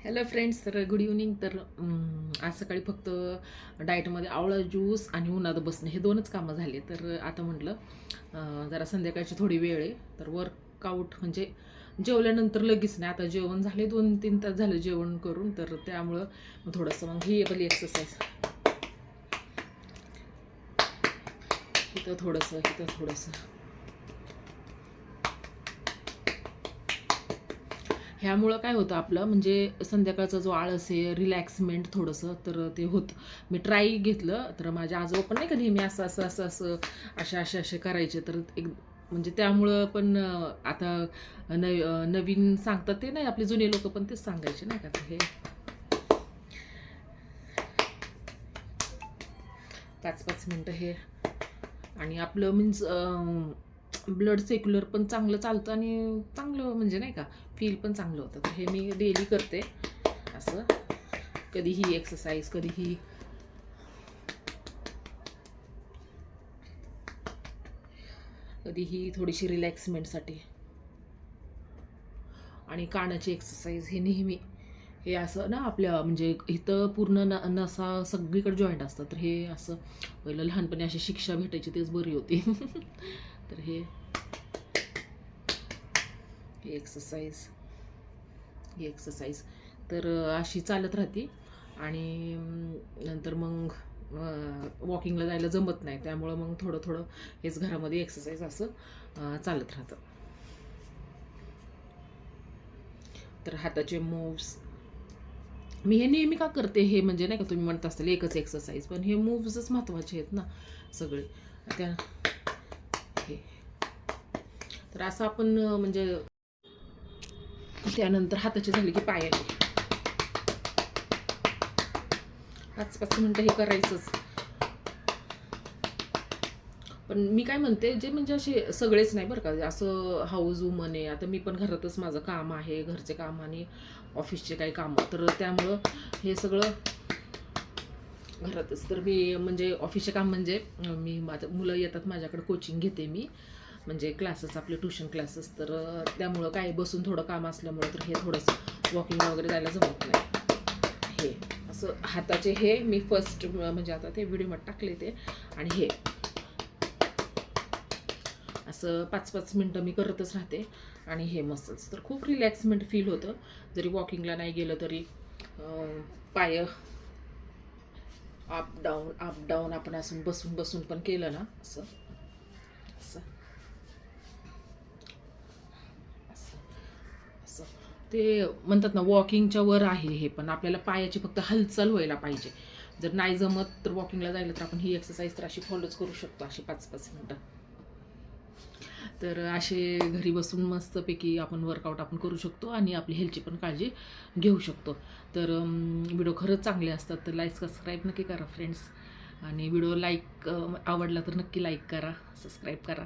Hello friends, तर good evening. तर आज सकाळी फक्त डाएटमध्ये आवळा ज्यूस आणि उन्हात बसणं हे दोनच कामं झाले. तर आता म्हटलं जरा संध्याकाळची थोडी वेळ आहे, तर वर्कआउट म्हणजे जेवल्यानंतर लगेच नाही. आता जेवण झाले, 2-3 तास झालं जेवण करून, तर त्यामुळं थोडंसं मग ही आपली एक्सरसाइज, इथं थोडंसं, इथं थोडंसं. ह्यामुळं काय होतं आपलं, म्हणजे संध्याकाळचा जो आळस आहे, रिलॅक्समेंट थोडंसं तर ते होतं. मी ट्राय घेतलं, तर माझ्या आजोबा पण नाही का नेहमी असं असं असं असं असे करायचे. तर एक म्हणजे त्यामुळं पण आता नवीन सांगतात ते नाही, आपले जुने लोक पण तेच सांगायचे नाही का. तर हे 5-5 मिनटं हे, आणि आपलं मीन्स ब्लड सेक्युलर पण चांगलं चालतं आणि चांगलं म्हणजे नाही का फील पण चांगलं होतं. तर हे मी डेली करते असं, कधीही एक्सरसाइज, कधीही थोडीशी रिलॅक्समेंटसाठी. आणि कानाची एक्सरसाइज हे नेहमी, हे असं ना आपल्या म्हणजे इथं पूर्ण नसा सगळीकडे जॉईंट असतात. तर हे असं पहिलं लहानपणी अशी शिक्षा भेटायची, तेच बरी होती. तर हे एक्सरसाइज, ही एक्सरसाइज तर अशी चालत राहते. आणि नंतर मग वॉकिंगला जायला जमत नाही, त्यामुळं मग थोडं थोडं हेच घरामध्ये एक्सरसाइज असं चालत राहतं. तर हाताचे मूव्स मी हे नेहमी का करते, हे म्हणजे नाही का तुम्ही म्हणत असाल एकच एक्सरसाइज, पण हे मूव्सच महत्त्वाचे आहेत ना सगळे. त्या हे तर असं आपण म्हणजे त्यानंतर हाताचे झाले की पायाचे 5-5 मिनटं हे करायचंच. पण मी काय म्हणते, जे म्हणजे असे सगळेच नाही बरं का, असं हाऊस वुमन आहे. आता मी पण घरातच माझं काम आहे, घरचे काम आणि ऑफिसचे काही कामं, तर त्यामुळं हे सगळं घरातच. तर मी म्हणजे ऑफिसचे काम म्हणजे मी माझं मुलं येतात माझ्याकडे, कोचिंग घेते मी, म्हणजे क्लासेस, आपले ट्युशन क्लासेस. तर त्यामुळं काय बसून थोडं काम असल्यामुळं तर हे थोडंसं वॉकिंगला वगैरे जायला जमत नाही. हे असं हाताचे हे मी फर्स्ट म्हणजे आता ते व्हिडिओमध्ये टाकले ते, आणि हे असं 5-5 मिनटं मी करतच राहते. आणि हे मसल्स तर खूप रिलॅक्समेंट फील होतं. जरी वॉकिंगला नाही गेलं तरी पाय अप डाऊन आपण असं बसून बसून पण केलं ना, असं असं असं असं ते म्हणतात ना, वॉकिंगच्या वर आहे हे. पण आपल्याला पायाची फक्त हालचाल व्हायला पाहिजे. जर नाही जमत तर वॉकिंगला जायला, तर आपण ही एक्सरसाइज तर अशी फॉलोच करू शकतो, अशी 5-5 मिनटं. तर असे घरी बसून मस्तपैकी आपण वर्कआउट आपण करू शकतो आणि आपली हेल्थची पण काळजी घेऊ शकतो. तर व्हिडिओ खरंच चांगले असतात, तर लाईक सबस्क्राईब नक्की करा फ्रेंड्स. आणि व्हिडिओ आवडला तर नक्की लाईक करा, सबस्क्राईब करा.